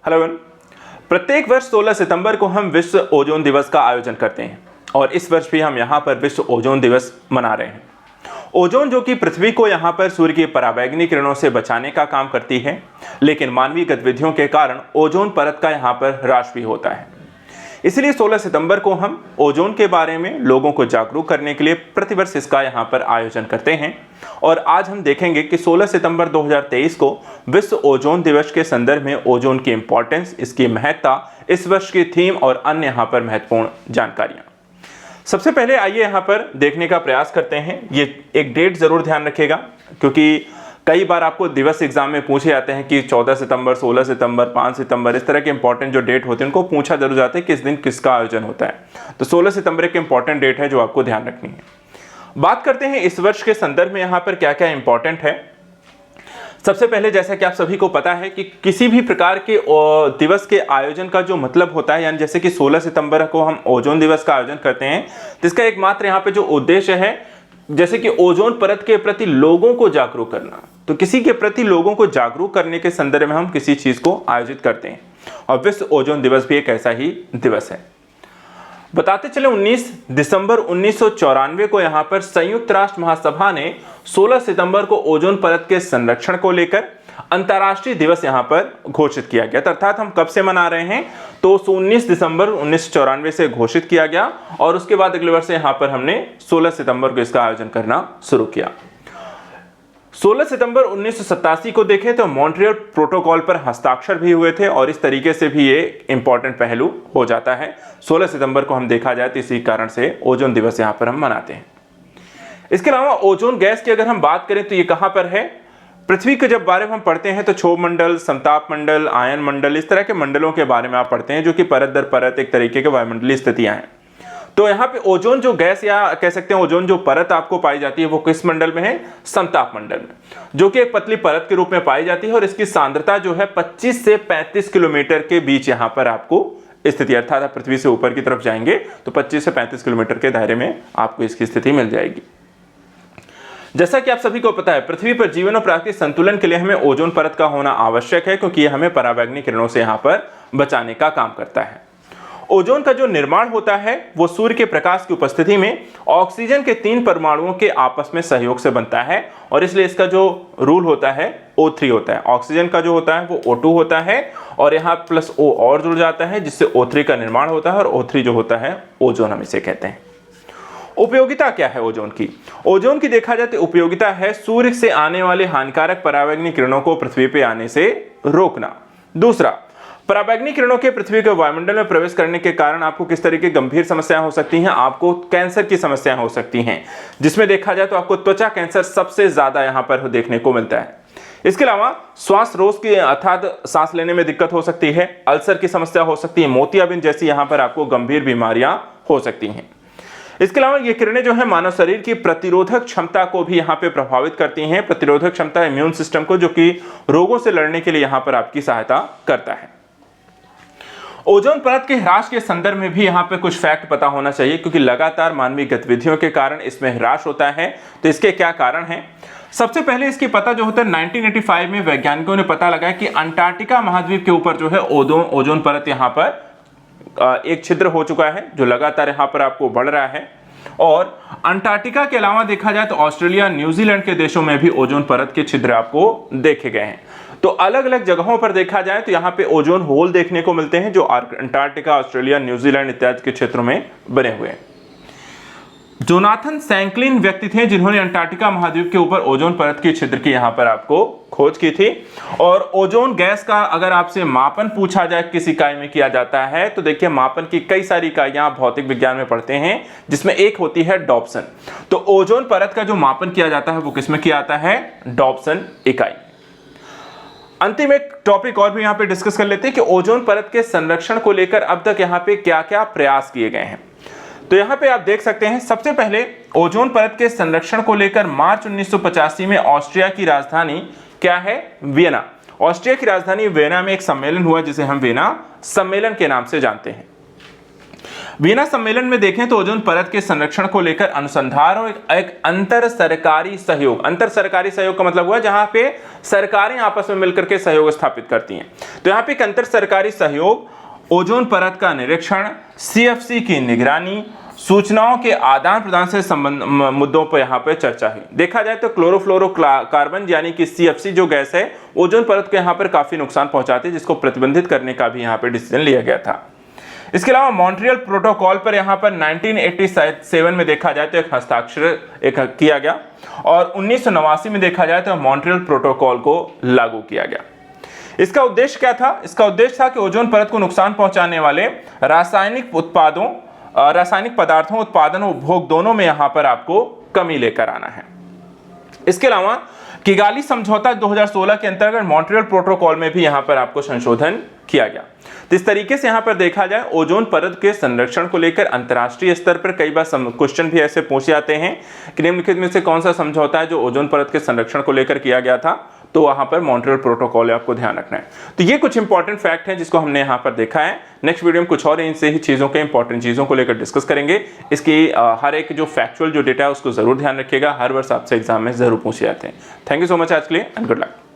Hello everyone. प्रत्येक वर्ष 16 सितंबर को हम विश्व ओजोन दिवस का आयोजन करते हैं और इस वर्ष भी हम यहाँ पर विश्व ओजोन दिवस मना रहे हैं। ओजोन जो कि पृथ्वी को यहाँ पर सूर्य की पराबैंगनी किरणों से बचाने का काम करती है, लेकिन मानवीय गतिविधियों के कारण ओजोन परत का यहाँ पर ह्रास भी होता है। इसलिए 16 सितंबर को हम ओजोन के बारे में लोगों को जागरूक करने के लिए प्रतिवर्ष इसका यहाँ पर आयोजन करते हैं। और आज हम देखेंगे कि 16 सितंबर 2023 को विश्व ओजोन दिवस के संदर्भ में ओजोन की इंपॉर्टेंस, इसकी महत्ता, इस वर्ष की थीम और अन्य यहाँ पर महत्वपूर्ण जानकारियाँ। सबसे पहले आइए यहाँ पर देखने का प्रयास करते हैं। ये एक डेट जरूर ध्यान रखिएगा, क्योंकि कई बार आपको दिवस एग्जाम में पूछे जाते हैं कि 14 सितंबर, 16 सितंबर, 5 सितंबर, इस तरह के इंपॉर्टेंट जो डेट होते हैं उनको पूछा जरूर जाता है किस दिन किसका आयोजन होता है। तो 16 सितंबर एक इंपॉर्टेंट डेट है जो आपको ध्यान रखनी है। बात करते हैं इस वर्ष के संदर्भ में यहाँ पर क्या क्या इंपॉर्टेंट है। सबसे पहले जैसा कि आप सभी को पता है कि किसी भी प्रकार के दिवस के आयोजन का जो मतलब होता है, यानी जैसे कि 16 सितंबर को हम ओजोन दिवस का आयोजन करते हैं, तो इसका एकमात्र यहाँ पे जो उद्देश्य है, जैसे कि ओजोन परत के प्रति लोगों को जागरूक करना, तो किसी के प्रति लोगों को जागरूक करने के संदर्भ में हम किसी चीज को आयोजित करते हैं और विश्व ओजोन दिवस भी एक ऐसा ही दिवस है। बताते चले 19 दिसंबर 1994 को यहाँ पर संयुक्त राष्ट्र महासभा ने 16 सितंबर को ओजोन परत के संरक्षण को लेकर अंतर्राष्ट्रीय दिवस यहाँ पर घोषित किया गया। अर्थात हम कब से मना रहे हैं, तो 19 दिसंबर 1994 से घोषित किया गया और उसके बाद अगले वर्ष यहाँ पर हमने 16 सितंबर को इसका आयोजन करना शुरू किया। 16 सितंबर 1987 को देखें तो मॉन्ट्रियल प्रोटोकॉल पर हस्ताक्षर भी हुए थे और इस तरीके से भी ये इंपॉर्टेंट पहलू हो जाता है। 16 सितंबर को हम देखा जाए तो इसी कारण से ओजोन दिवस यहाँ पर हम मनाते हैं। इसके अलावा ओजोन गैस की अगर हम बात करें तो ये कहाँ पर है, पृथ्वी के जब बारे में हम पढ़ते हैं तो क्षोभ मंडल, समताप मंडल, आयन मंडल, इस तरह के मंडलों के बारे में आप पढ़ते हैं जो कि परत दर परत एक तरीके के वायुमंडलीय स्थितियां हैं। तो यहाँ पे ओजोन जो गैस या कह सकते हैं ओजोन जो परत आपको पाई जाती है वो किस मंडल में है, समताप मंडल में, जो कि एक पतली परत के रूप में पाई जाती है और इसकी सांद्रता जो है 25 से 35 किलोमीटर के बीच यहाँ पर आपको स्थिति, अर्थात आप पृथ्वी से ऊपर की तरफ जाएंगे तो 25 से 35 किलोमीटर के दायरे में आपको इसकी स्थिति मिल जाएगी। जैसा कि आप सभी को पता है, पृथ्वी पर जीवन और प्राकृतिक संतुलन के लिए हमें ओजोन परत का होना आवश्यक है, क्योंकि यह हमें पराबैंगनी किरणों से यहाँ पर बचाने का काम करता है। ओजोन का जो निर्माण होता है वो सूर्य के प्रकाश की उपस्थिति में ऑक्सीजन के 3 परमाणुओं के आपस में सहयोग से बनता है और इसलिए इसका जो रूल होता है O3 होता है। ऑक्सीजन का जो होता है वो O2 होता है और यहाँ प्लस O और जुड़ जाता है जिससे O3 का निर्माण होता है और O3 जो होता है ओजोन हम इसे कहते हैं। उपयोगिता क्या है ओजोन की? ओजोन की देखा जाए तो उपयोगिता है सूर्य से आने वाले हानिकारक पराबैंगनी किरणों को पृथ्वी पे आने से रोकना। दूसरा, पराबैंगनी किरणों के पृथ्वी के वायुमंडल में प्रवेश करने के कारण आपको किस तरह की गंभीर समस्याएं हो सकती हैं, आपको कैंसर की समस्याएं हो सकती हैं, जिसमें देखा जाए तो आपको त्वचा कैंसर सबसे ज्यादा यहां पर देखने को मिलता है। इसके अलावा श्वास रोग की अर्थात सांस लेने में दिक्कत हो सकती है, अल्सर की समस्या हो सकती है, मोतियाबिंद जैसी यहां पर आपको गंभीर बीमारियां हो सकती हैं। इसके अलावा ये किरणें जो है मानव शरीर की प्रतिरोधक क्षमता को भी यहाँ पे प्रभावित करती हैं। प्रतिरोधक क्षमता इम्यून सिस्टम को, जो कि रोगों से लड़ने के लिए यहाँ पर आपकी सहायता करता है। ओजोन परत के ह्रास के संदर्भ में भी यहाँ पे कुछ फैक्ट पता होना चाहिए, क्योंकि लगातार मानवीय गतिविधियों के कारण इसमें ह्रास होता है। तो इसके क्या कारण हैं? सबसे पहले इसकी पता जो होता है 1985 में वैज्ञानिकों ने पता लगाया कि अंटार्कटिका महाद्वीप के ऊपर जो है ओजोन परत यहाँ पर एक छिद्र हो चुका है जो लगातार यहाँ पर आपको बढ़ रहा है। और अंटार्कटिका के अलावा देखा जाए तो ऑस्ट्रेलिया, न्यूजीलैंड के देशों में भी ओजोन परत के छिद्र आपको देखे गए हैं। तो अलग अलग जगहों पर देखा जाए तो यहाँ पे ओजोन होल देखने को मिलते हैं जो अंटार्कटिका, ऑस्ट्रेलिया, न्यूजीलैंड इत्यादि के क्षेत्रों में बने हुए हैं। जोनाथन सैंकलिन व्यक्ति थे जिन्होंने अंटार्कटिका महाद्वीप के ऊपर ओजोन परत के छिद्र की यहाँ पर आपको खोज की थी। और ओजोन गैस का अगर आपसे मापन पूछा जाए किस इकाई में किया जाता है, तो देखिए मापन की कई सारी इकाइयां आप भौतिक विज्ञान में पढ़ते हैं, जिसमें एक होती है डॉप्सन। तो ओजोन परत का जो मापन किया जाता है वो किसमें किया जाता है, डॉप्सन इकाई। अंतिम एक टॉपिक और भी यहाँ पे डिस्कस कर लेते हैं कि ओजोन परत के संरक्षण को लेकर अब तक यहाँ पे क्या क्या प्रयास किए गए हैं। तो यहाँ पे आप देख सकते हैं, सबसे पहले ओजोन परत के संरक्षण को लेकर मार्च 1985 में ऑस्ट्रिया की राजधानी क्या है, वियना। ऑस्ट्रिया की राजधानी वियना में एक सम्मेलन हुआ जिसे हम वियना सम्मेलन के नाम से जानते हैं। वियना सम्मेलन में देखें तो ओजोन परत के संरक्षण को लेकर अनुसंधान और एक अंतर सरकारी सहयोग, अंतर सरकारी सहयोग का मतलब हुआ जहां पे सरकारें आपस में मिलकर के सहयोग स्थापित करती हैं। तो यहां पे एक अंतर सरकारी सहयोग, ओजोन परत का निरीक्षण, CFC की निगरानी, सूचनाओं के आदान प्रदान से संबंध मुद्दों पर यहाँ पे चर्चा हुई। देखा जाए तो क्लोरोफ्लोरोकार्बन यानी कि CFC जो गैस है ओजोन परत को यहाँ पर काफी नुकसान पहुंचाती है, जिसको प्रतिबंधित करने का भी यहाँ पे डिसीजन लिया गया था। इसके अलावा मॉन्ट्रियल प्रोटोकॉल पर यहाँ पर 1987 में देखा जाए तो एक हस्ताक्षर किया गया और 1989 में देखा जाए तो मॉन्ट्रियल प्रोटोकॉल को लागू किया गया। इसका उद्देश्य क्या था? इसका उद्देश्य था कि ओजोन परत को नुकसान पहुंचाने वाले रासायनिक पदार्थों उत्पादन और उपभोग दोनों में यहां पर आपको कमी लेकर आना है। इसके अलावा किगाली समझौता 2016 के अंतर्गत मॉन्ट्रियल प्रोटोकॉल में भी यहां पर आपको संशोधन किया गया। तो इस तरीके से यहां पर देखा जाए ओजोन परत के संरक्षण को लेकर अंतर्राष्ट्रीय स्तर पर कई बार क्वेश्चन भी ऐसे पूछे जाते हैं कि निम्नलिखित में से कौन सा समझौता है जो ओजोन परत के संरक्षण को लेकर किया गया था, तो वहां पर मॉन्ट्रियल प्रोटोकॉल आपको ध्यान रखना है। तो ये कुछ इंपॉर्टेंट फैक्ट हैं जिसको हमने यहां पर देखा है। नेक्स्ट वीडियो में कुछ और इनसे ही चीजों के इंपॉर्टेंट चीजों को लेकर डिस्कस करेंगे। इसकी हर एक जो फैक्चुअल जो डेटा है उसको जरूर ध्यान रखिएगा, हर वर्ष आपसे एग्जाम में जरूर पूछे जाते हैं। थैंक यू सो मच आज के लिए एंड गुड लक।